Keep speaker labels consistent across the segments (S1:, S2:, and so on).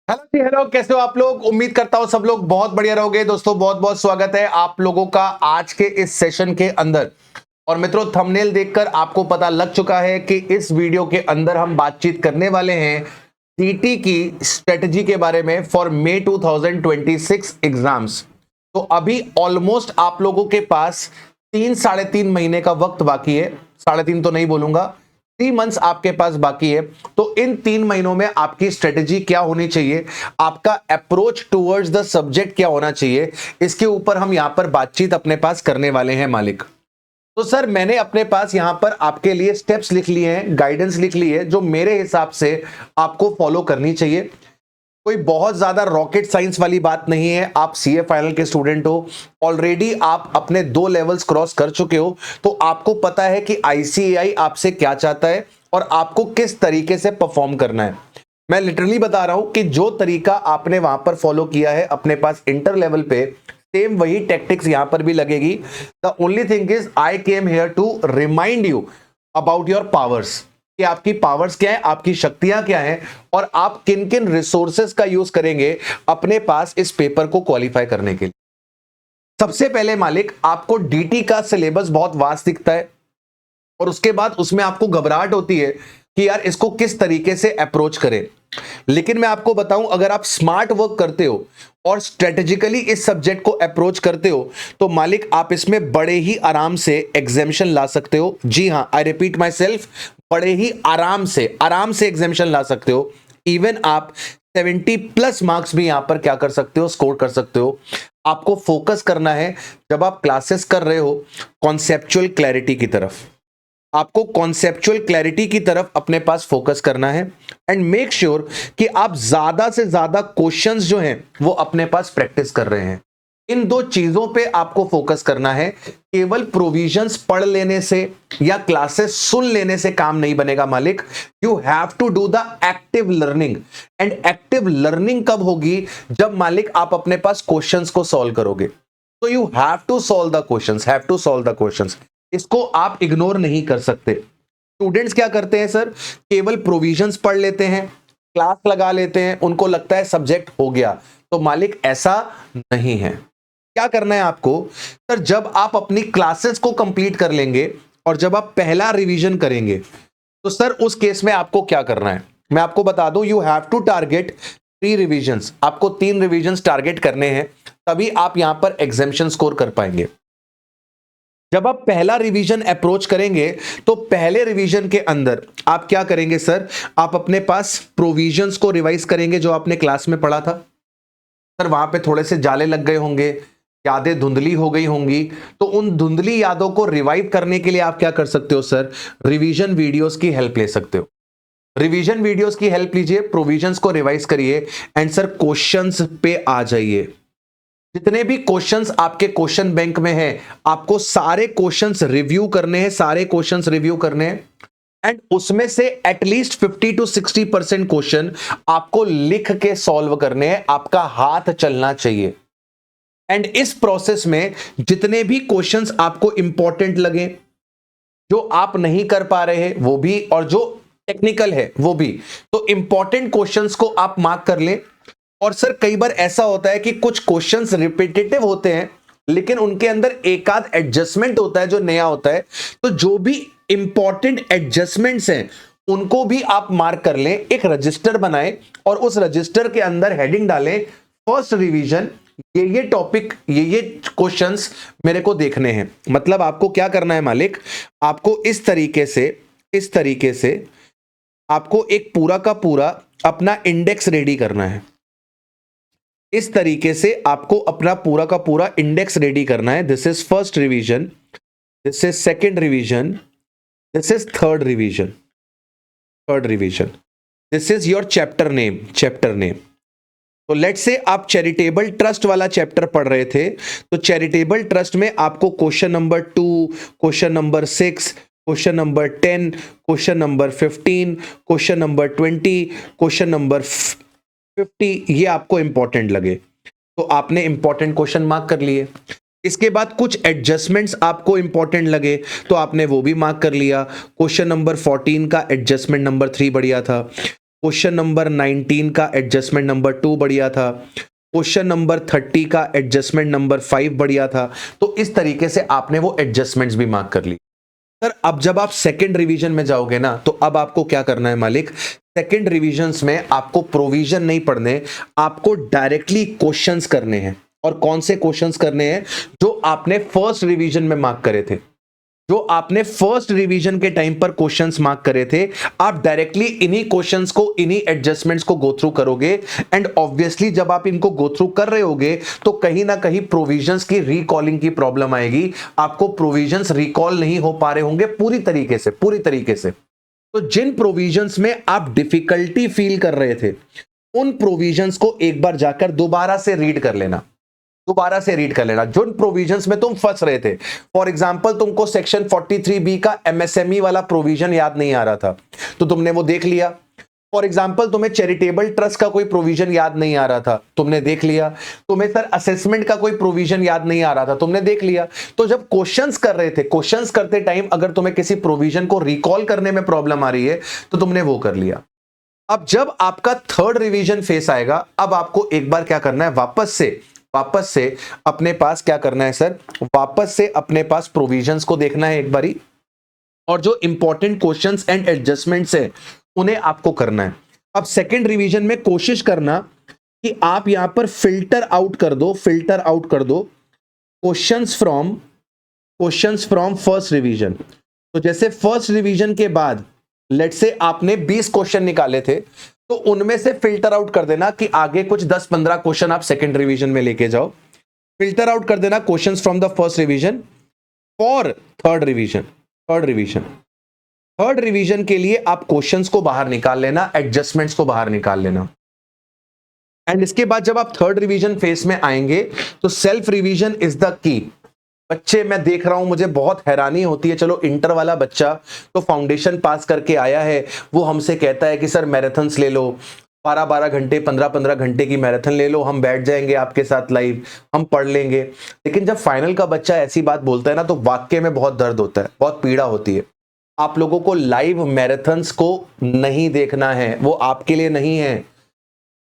S1: Hello जी, hello. कैसे हो आप लोग? उम्मीद करता हूं सब लोग बहुत बढ़िया रहोगे। दोस्तों, बहुत बहुत स्वागत है आप लोगों का आज के इस सेशन के अंदर। और मित्रों, थंबनेल देखकर आपको पता लग चुका है कि इस वीडियो के अंदर हम बातचीत करने वाले हैं सीटी की स्ट्रेटजी के बारे में फॉर May 2026 एग्जाम्स। तो अभी ऑलमोस्ट आप लोगों के पास 3 साढ़े 3 महीने का वक्त बाकी है। 3.5 तो नहीं बोलूंगा, 3 मंथ्स आपके पास बाकी है। तो इन 3 महीनों में आपकी स्ट्रेटेजी क्या होनी चाहिए, आपका अप्रोच टुवर्ड्स द सब्जेक्ट क्या होना चाहिए, इसके ऊपर हम यहां पर बातचीत अपने पास करने वाले हैं मालिक। तो सर, मैंने अपने पास यहां पर आपके लिए स्टेप्स लिख लिए हैं, गाइडेंस लिख ली है, जो मेरे हिसाब से आपको फॉलो करनी चाहिए। कोई बहुत ज्यादा रॉकेट साइंस वाली बात नहीं है। आप सीए फाइनल के स्टूडेंट हो, ऑलरेडी आप अपने 2 लेवल्स क्रॉस कर चुके हो, तो आपको पता है कि आईसीएआई आपसे क्या चाहता है और आपको किस तरीके से परफॉर्म करना है। मैं लिटरली बता रहा हूं कि जो तरीका आपने वहां पर फॉलो किया है अपने पास इंटर लेवल पे, सेम वही टैक्टिक्स यहां पर भी लगेगी। The only thing is I came here to remind you about your powers, कि आपकी पावर्स क्या है, आपकी शक्तियां क्या हैं, और आप किन किन रिसोर्सेस का यूज करेंगे अपने पास इस पेपर को क्वालिफाई करने के लिए। सबसे पहले मालिक, आपको डीटी का सिलेबस बहुत वास्ट दिखता है और उसके बाद उसमें आपको घबराहट होती है कि यार इसको किस तरीके से अप्रोच करें। लेकिन मैं आपको बताऊं, अगर आप स्मार्ट वर्क करते हो और स्ट्रेटेजिकली इस सब्जेक्ट को अप्रोच करते हो, तो मालिक आप इसमें बड़े ही आराम से एग्जामिशन ला सकते हो। जी हां, आई रिपीट माई सेल्फ, बड़े ही आराम से एग्जामिशन ला सकते हो। इवन आप 70+ मार्क्स भी यहां पर क्या कर सकते हो, स्कोर कर सकते हो। आपको फोकस करना है जब आप क्लासेस कर रहे हो कॉन्सेप्चुअल क्लैरिटी की तरफ। आपको कॉन्सेप्चुअल क्लैरिटी की तरफ अपने पास फोकस करना है एंड मेक श्योर कि आप ज्यादा से ज्यादा क्वेश्चंस जो हैं वो अपने पास प्रैक्टिस कर रहे हैं। इन दो चीजों पे आपको फोकस करना है। केवल प्रोविजंस पढ़ लेने से या क्लासेस सुन लेने से काम नहीं बनेगा मालिक। You have to do the active learning. And active learning कब होगी? जब मालिक आप अपने पास क्वेश्चंस को सॉल्व करोगे। तो you have to solve the questions, have to solve the questions. इसको आप इग्नोर नहीं कर सकते। स्टूडेंट्स क्या करते हैं सर, केवल प्रोविजंस पढ़ लेते हैं, क्लास लगा लेते हैं, उनको लगता है सब्जेक्ट हो गया। तो मालिक ऐसा नहीं है। क्या करना है आपको सर, जब आप अपनी क्लासेस को कंप्लीट कर लेंगे और जब आप पहला रिवीजन करेंगे, तो सर उस केस में आपको क्या करना है मैं आपको बता दूं। You have to target 3 revisions. आपको 3 रिवीजंस टारगेट करने हैं, तभी आप यहां पर एग्जामिशन स्कोर कर पाएंगे। जब आप पहला रिवीजन अप्रोच करेंगे, तो पहले रिवीजन के अंदर आप क्या करेंगे सर, आप अपने पास प्रोविजंस को रिवाइज करेंगे जो आपने क्लास में पढ़ा था। सर वहां पे थोड़े से जाले लग गए होंगे, यादें धुंधली हो गई होंगी, तो उन धुंधली यादों को रिवाइव करने के लिए आप क्या कर सकते हो सर, रिवीजन वीडियोस की हेल्प ले सकते हो। रिवीजन वीडियोस की हेल्प लीजिए, प्रोविजंस को रिवाइज करिए एंड सर क्वेश्चंस पे आ जाइए। जितने भी क्वेश्चंस आपके क्वेश्चन बैंक में हैं, आपको सारे क्वेश्चंस रिव्यू करने हैं, सारे क्वेश्चंस रिव्यू करने हैं। एंड उसमें से एटलीस्ट 50 to 60% क्वेश्चन आपको लिख के सॉल्व करने हैं। आपका हाथ चलना चाहिए। एंड इस प्रोसेस में जितने भी क्वेश्चंस आपको इंपॉर्टेंट लगे, जो आप नहीं कर पा रहे हैं वो भी, और जो टेक्निकल है वो भी, तो इंपॉर्टेंट क्वेश्चंस को आप मार्क कर लें। और सर कई बार ऐसा होता है कि कुछ क्वेश्चंस रिपीटेटिव होते हैं, लेकिन उनके अंदर एक आध एडजस्टमेंट होता है जो नया होता है। तो जो भी इंपॉर्टेंट एडजस्टमेंट्स हैं उनको भी आप मार्क कर लें, एक रजिस्टर बनाएं और उस रजिस्टर के अंदर हेडिंग डालें, फर्स्ट रिवीजन, ये टॉपिक, ये क्वेश्चंस मेरे को देखने हैं। मतलब आपको क्या करना है मालिक, आपको इस तरीके से आपको एक पूरा का पूरा अपना इंडेक्स रेडी करना है। इस तरीके से आपको अपना पूरा का पूरा इंडेक्स रेडी करना है। This is first revision, this is second revision, this is third revision, this is your chapter name. तो लेट्स से आप चैरिटेबल ट्रस्ट वाला चैप्टर पढ़ रहे थे, तो चैरिटेबल ट्रस्ट में आपको question number 2, question number 6, question number 10, question number 15, question number 20, question number 50, ये आपको इंपॉर्टेंट लगे तो आपने इंपॉर्टेंट क्वेश्चन मार्क कर लिए। इसके बाद कुछ एडजस्टमेंट्स आपको इंपॉर्टेंट लगे तो आपने वो भी मार्क कर लिया। क्वेश्चन नंबर 14 का एडजस्टमेंट नंबर 3 बढ़िया था। क्वेश्चन नंबर 19 का एडजस्टमेंट नंबर 2 बढ़िया था, क्वेश्चन नंबर 30 का एडजस्टमेंट नंबर 5 बढ़िया था। तो इस तरीके से आपने वो एडजस्टमेंट्स भी मार्क कर ली। सर अब जब आप सेकंड रिवीजन में जाओगे ना, तो अब आपको क्या करना है मालिक, सेकंड रिवीजन्स में आपको प्रोविजन नहीं पढ़ने, आपको डायरेक्टली क्वेश्चंस करने हैं। और कौन से क्वेश्चंस करने हैं? जो आपने फर्स्ट रिवीजन में मार्क करे थे, जो आपने फर्स्ट रिवीजन के टाइम पर क्वेश्चंस मार्क करे थे, आप डायरेक्टली इन्हीं क्वेश्चंस को, इन्हीं एडजस्टमेंट्स को गो थ्रू करोगे। एंड ऑब्वियसली जब आप इनको गो थ्रू कर रहे होगे तो कहीं ना कहीं प्रोविजंस की रिकॉलिंग की प्रॉब्लम आएगी, आपको प्रोविजंस रिकॉल नहीं हो पा रहे होंगे पूरी तरीके से। तो जिन प्रोविजंस में आप डिफिकल्टी फील कर रहे थे, उन प्रोविजंस को एक बार जाकर दोबारा से रीड कर लेना, जो प्रोविजंस में तुम फंस रहे थे। फॉर एग्जांपल तुमको सेक्शन 43B का एमएसएमई वाला प्रोविजन याद नहीं आ रहा था, तो तुमने वो देख लिया। फॉर एग्जांपल तुम्हें चैरिटेबल ट्रस्ट का कोई प्रोविजन याद नहीं आ रहा था, तुमने देख लिया। तुम्हें सर असेसमेंट का कोई प्रोविजन याद नहीं आ रहा था, तुमने देख लिया। तो जब क्वेश्चंस कर रहे थे, क्वेश्चंस करते टाइम अगर तुम्हें किसी प्रोविजन को रिकॉल करने में प्रॉब्लम आ रही है तो तुमने वो कर लिया। अब जब आपका थर्ड रिवीजन फेस आएगा, अब आपको एक बार क्या करना है, वापस से अपने पास क्या करना है सर, वापस से अपने पास प्रोविजंस को देखना है एक बारी, और जो इंपॉर्टेंट क्वेश्चंस एंड एडजस्टमेंट्स है उन्हें आपको करना है। अब सेकंड रिवीजन में कोशिश करना कि आप यहां पर फिल्टर आउट कर दो क्वेश्चंस फ्रॉम फर्स्ट रिवीजन। तो जैसे फर्स्ट रिवीजन के बाद लेट्स से आपने 20 क्वेश्चन निकाले थे, तो उनमें से फिल्टर आउट कर देना कि आगे कुछ 10-15 क्वेश्चन आप सेकंड रिवीजन में लेके जाओ। फिल्टर आउट कर देना questions from the first revision for third revision के लिए आप क्वेश्चंस को बाहर निकाल लेना, एडजस्टमेंट्स को बाहर निकाल लेना। एंड इसके बाद जब आप थर्ड रिवीजन फेस में आएंगे तो self revision is the key. बच्चे मैं देख रहा हूं, मुझे बहुत हैरानी होती है, चलो इंटर वाला बच्चा तो फाउंडेशन पास करके आया है, वो हमसे कहता है कि सर मैराथन्स ले लो, 12-12 घंटे 15-15 घंटे की मैराथन ले लो, हम बैठ जाएंगे आपके साथ लाइव, हम पढ़ लेंगे। लेकिन जब फाइनल का बच्चा ऐसी बात बोलता है ना, तो वाकई में बहुत दर्द होता है, बहुत पीड़ा होती है। आप लोगों को लाइव मैराथन्स को नहीं देखना है, वो आपके लिए नहीं है।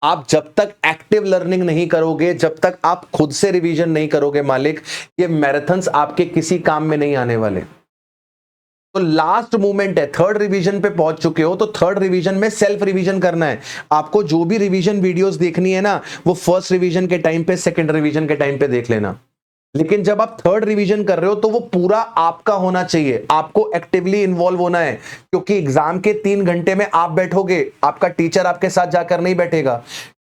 S1: आप जब तक एक्टिव लर्निंग नहीं करोगे, जब तक आप खुद से रिवीजन नहीं करोगे मालिक, ये मैराथन्स आपके किसी काम में नहीं आने वाले। तो लास्ट मोमेंट है, थर्ड रिवीजन पे पहुंच चुके हो तो थर्ड रिवीजन में सेल्फ रिवीजन करना है। आपको जो भी रिवीजन वीडियोस देखनी है ना, वो फर्स्ट रिवीजन के टाइम पे, सेकंड रिवीजन के टाइम पे देख लेना। लेकिन जब आप थर्ड रिवीजन कर रहे हो तो वो पूरा आपका होना चाहिए, आपको एक्टिवली इन्वॉल्व होना है, क्योंकि एग्जाम के 3 घंटे में आप बैठोगे, आपका टीचर आपके साथ जाकर नहीं बैठेगा।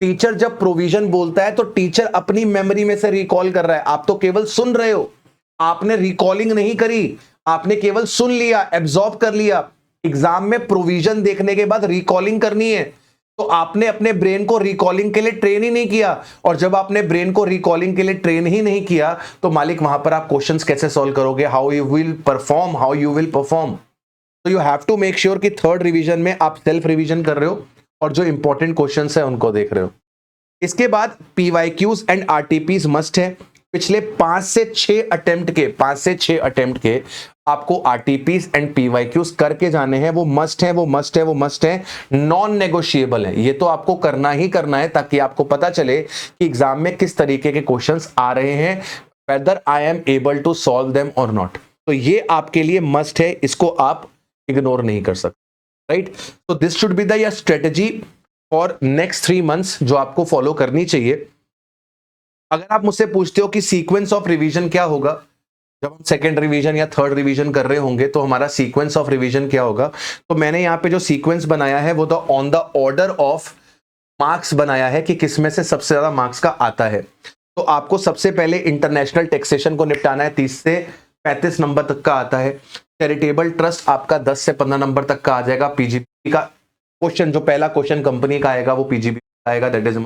S1: टीचर जब प्रोविजन बोलता है तो टीचर अपनी मेमोरी में से रिकॉल कर रहा है, आप तो केवल सुन रहे हो, आपने रिकॉलिंग नहीं करी, आपने केवल सुन लिया, एब्जॉर्ब कर लिया। एग्जाम में प्रोविजन देखने के बाद रिकॉलिंग करनी है, तो आपने अपने ब्रेन को रिकॉलिंग के लिए ट्रेन ही नहीं किया। और जब आपने ब्रेन को रिकॉलिंग के लिए ट्रेन ही नहीं किया तो मालिक वहां पर आप क्वेश्चंस कैसे सॉल्व करोगे, how you will perform. So you have to make sure कि थर्ड रिवीजन में आप सेल्फ रिवीजन कर रहे हो और जो इंपॉर्टेंट क्वेश्चंस है उनको देख रहे हो। इसके बाद पीवाईक्यूज एंड आरटीपीज मस्ट है। पिछले 5 से 6 अटेम्प्ट के आपको आरटीपीज एंड पीवाईक्यूज करके जाने हैं, वो मस्ट है, नॉन नेगोशिएबल है। ये तो आपको करना ही करना है, ताकि आपको पता चले कि एग्जाम में किस तरीके के क्वेश्चंस आ रहे हैं, whether I am able to solve them और नॉट। तो ये आपके लिए मस्ट है, इसको आप इग्नोर नहीं कर सकते, राइट। तो this should be the your strategy for next 3 months जो आपको फॉलो करनी चाहिए। अगर आप मुझसे पूछते हो कि सीक्वेंस ऑफ रिवीजन क्या होगा, जब हम सेकंड रिवीजन या थर्ड रिवीजन कर रहे होंगे तो हमारा सीक्वेंस ऑफ रिवीजन क्या होगा, तो मैंने यहां पे जो सीक्वेंस बनाया है वो तो on the order of marks बनाया है कि किसमें से सबसे ज्यादा मार्क्स का आता है। तो आपको सबसे पहले इंटरनेशनल टैक्सेशन को निपटाना है, 30 से 35 नंबर तक का आता है। चैरिटेबल ट्रस्ट आपका 10 से 15 नंबर तक का आ जाएगा। पीजीबी का क्वेश्चन, जो पहला क्वेश्चन कंपनी का आएगा वो पीजीबी आएगा, दैट इज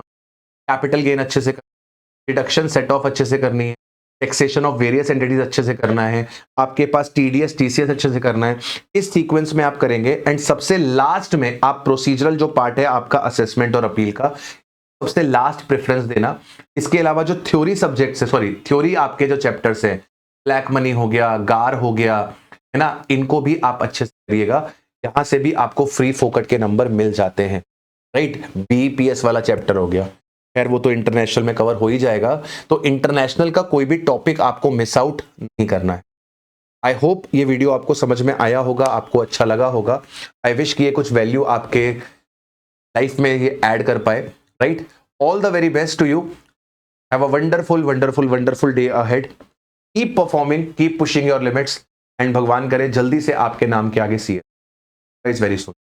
S1: कैपिटल गेन अच्छे से, डिडक्शन सेट ऑफ अच्छे से करनी है, टैक्सेशन ऑफ वेरियस एंटिटीज अच्छे से करना है, आपके पास टीडीएस टीसीएस अच्छे से करना है। इस सीक्वेंस में आप करेंगे। एंड सबसे लास्ट में आप प्रोसीजरल जो पार्ट है आपका असेसमेंट और अपील का, सबसे लास्ट प्रेफरेंस देना। इसके अलावा जो थ्योरी सब्जेक्ट्स है, सॉरी थ्योरी आपके जो चैप्टर्स हैं, ब्लैक मनी हो गया, गार हो गया, है ना, इनको भी आप अच्छे से करिएगा। यहां से भी आपको फ्री फोकट के नंबर मिल जाते हैं। राइट। बीपीएस वाला चैप्टर हो गया, खैर वो तो इंटरनेशनल में कवर हो ही जाएगा। तो इंटरनेशनल का कोई भी टॉपिक आपको मिस आउट नहीं करना है। आई होप ये वीडियो आपको समझ में आया होगा, आपको अच्छा लगा होगा। आई विश कि ये कुछ वैल्यू आपके लाइफ में ये ऐड कर पाए, right. All the very best to you, have a wonderful wonderful wonderful day ahead, keep performing, keep pushing your limits, and भगवान करे जल्दी से आपके नाम के आगे सी इज वेरी सुन।